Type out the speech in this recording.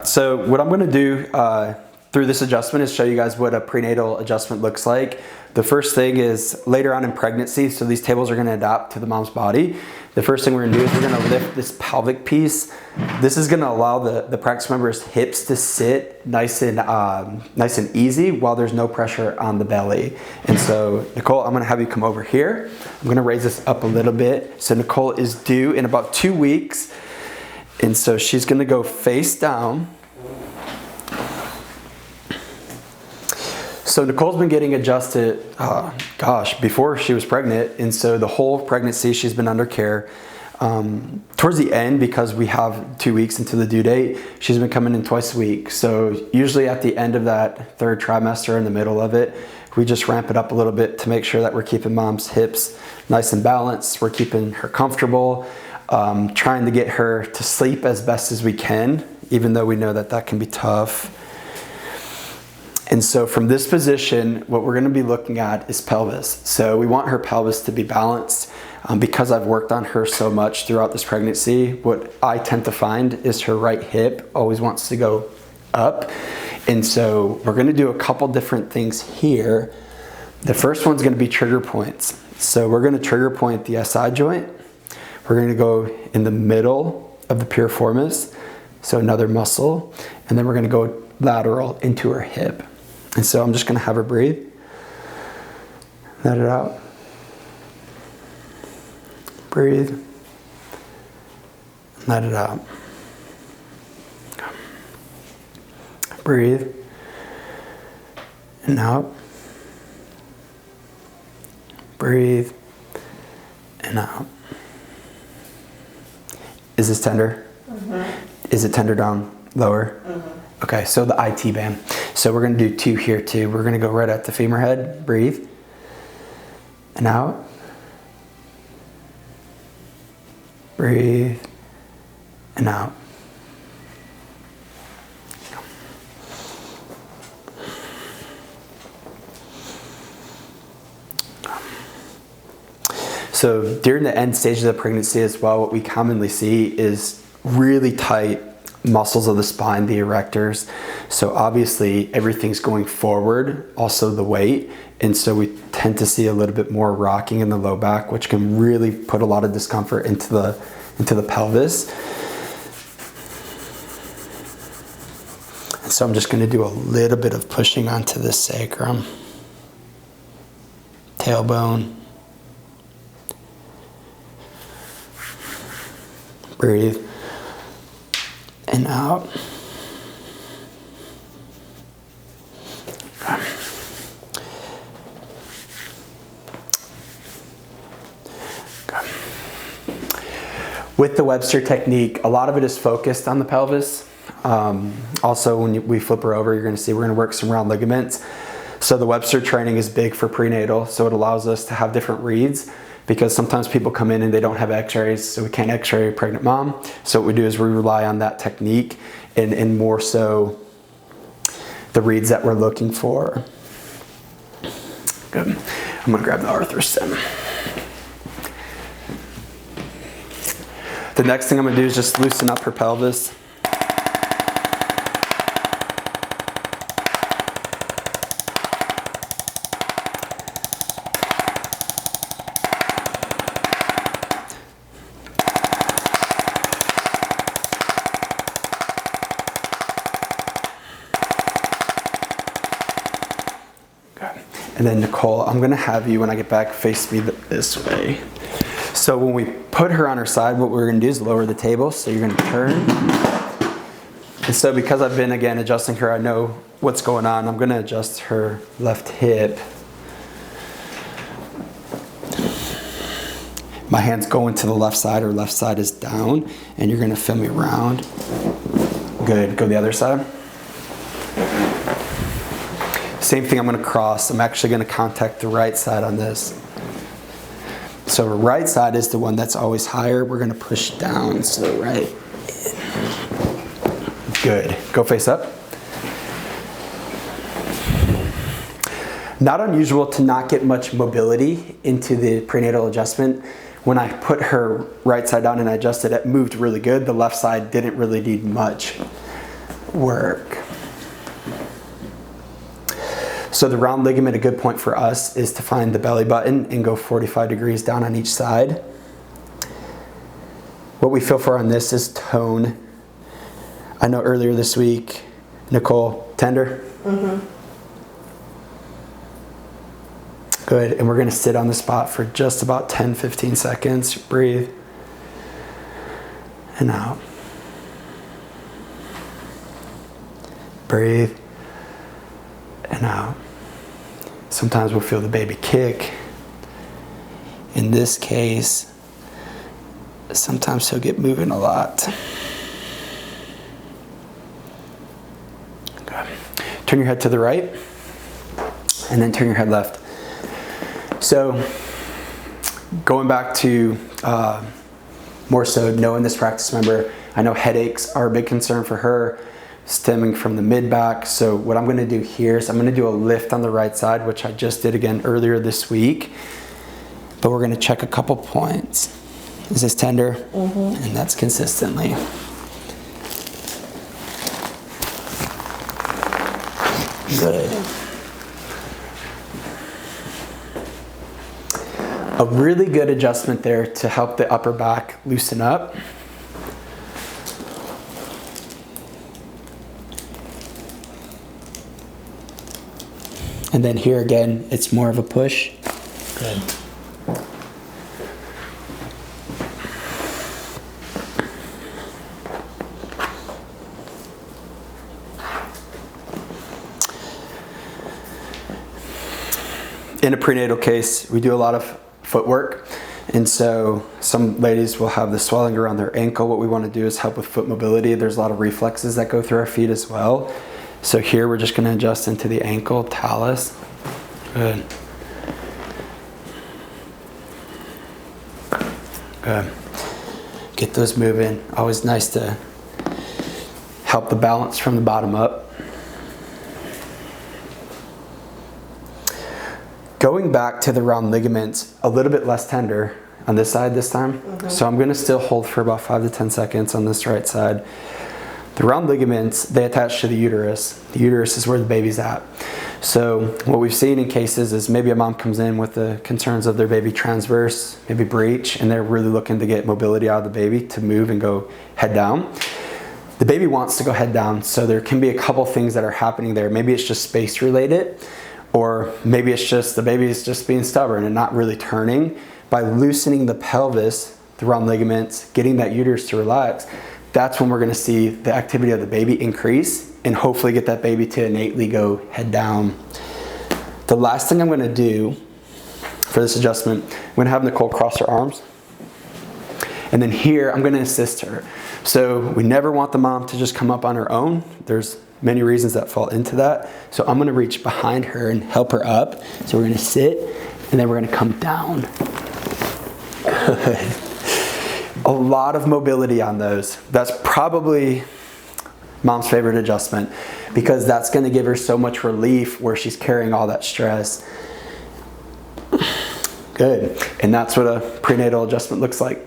So what I'm gonna do through this adjustment is show you guys what a prenatal adjustment looks like. The first thing is later on in pregnancy, so these tables are gonna adapt to the mom's body. The first thing we're gonna do is we're gonna lift this pelvic piece. This is gonna allow the practice member's hips to sit nice and easy while there's no pressure on the belly. And so Nicole, I'm gonna have you come over here. I'm gonna raise this up a little bit. So Nicole is due in about 2 weeks. And so she's gonna go face down. So Nicole's been getting adjusted, before she was pregnant. And so the whole pregnancy she's been under care. Towards the end, because we have 2 weeks into the due date, she's been coming in twice a week. So usually at the end of that third trimester, in the middle of it, we just ramp it up a little bit to make sure that we're keeping mom's hips nice and balanced. We're keeping her comfortable, trying to get her to sleep as best as we can, even though we know that that can be tough. And so from this position, what we're gonna be looking at is pelvis. So we want her pelvis to be balanced. Because I've worked on her so much throughout this pregnancy, what I tend to find is her right hip always wants to go up. And so we're gonna do a couple different things here. The first one's gonna be trigger points. So we're gonna trigger point the SI joint. We're gonna go in the middle of the piriformis, so another muscle, and then we're gonna go lateral into her hip. And so I'm just gonna have her breathe. Let it out. Breathe. Let it out. Breathe. And out. Breathe. And out. Is this tender? Mm-hmm. Is it tender down lower? Mm-hmm. Okay, so the IT band. So we're gonna do 2 here too. We're gonna go right at the femur head. Breathe. And out. Breathe. And out. So during the end stages of pregnancy as well, what we commonly see is really tight muscles of the spine, the erectors. So obviously everything's going forward, also the weight. And so we tend to see a little bit more rocking in the low back, which can really put a lot of discomfort into the pelvis. And so I'm just going to do a little bit of pushing onto the sacrum, tailbone. Breathe. And out. With the Webster technique, a lot of it is focused on the pelvis. Also, when we flip her over, you're going to see we're going to work some round ligaments. So the Webster training is big for prenatal, so it allows us to have different reads, because sometimes people come in and they don't have x-rays, so we can't x-ray a pregnant mom. So what we do is we rely on that technique and more so the reads that we're looking for. Good. I'm gonna grab the arthrostim. The next thing I'm gonna do is just loosen up her pelvis. And then Nicole, I'm gonna have you, when I get back, face me this way. So when we put her on her side, what we're gonna do is lower the table. So you're gonna turn. And so because I've been, again, adjusting her, I know what's going on. I'm gonna adjust her left hip. My hand's going to the left side, her left side is down, and you're gonna feel me around. Good, go the other side. Same thing, I'm gonna cross. I'm actually gonna contact the right side on this. So the right side is the one that's always higher. We're gonna push down, so right. Good, go face up. Not unusual to not get much mobility into the prenatal adjustment. When I put her right side down and I adjusted, it moved really good. The left side didn't really need much. work. So the round ligament, a good point for us is to find the belly button and go 45 degrees down on each side. What we feel for on this is tone. I know earlier this week, Nicole, tender? Mm-hmm. Good, and we're gonna sit on the spot for just about 10-15 seconds. Breathe. And out. Breathe. And out. Sometimes we'll feel the baby kick. In this case, sometimes he'll get moving a lot. Okay. Turn your head to the right, and then turn your head left. So, going back to more so knowing this practice member, I know headaches are a big concern for her, stemming from the mid-back. So what I'm going to do here is I'm going to do a lift on the right side, which I just did again earlier this week. But we're going to check a couple points. Is this tender? Mm-hmm. And that's consistently. Good. A really good adjustment there to help the upper back loosen up. And then here again, it's more of a push. Good. In a prenatal case, we do a lot of footwork. And so some ladies will have the swelling around their ankle. What we want to do is help with foot mobility. There's a lot of reflexes that go through our feet as well. So here we're just going to adjust into the ankle talus. Good. Good. Get those moving. Always nice to help the balance from the bottom up. Going back to the round ligaments, a little bit less tender on this side this time. Mm-hmm. So I'm going to still hold for about 5 to 10 seconds on this right side. The round ligaments, they attach to the uterus. The uterus is where the baby's at. So what we've seen in cases is maybe a mom comes in with the concerns of their baby transverse, maybe breech, and they're really looking to get mobility out of the baby to move and go head down. The baby wants to go head down, so there can be a couple things that are happening there. Maybe it's just space related, or maybe it's just the baby is just being stubborn and not really turning. By loosening the pelvis, the round ligaments, getting that uterus to relax, that's when we're going to see the activity of the baby increase and hopefully get that baby to innately go head down. The last thing I'm going to do for this adjustment, I'm going to have Nicole cross her arms. And then here, I'm going to assist her. So we never want the mom to just come up on her own. There's many reasons that fall into that. So I'm going to reach behind her and help her up. So we're going to sit, and then we're going to come down. Good. A lot of mobility on those. That's probably mom's favorite adjustment because that's going to give her so much relief where she's carrying all that stress. Good. And that's what a prenatal adjustment looks like.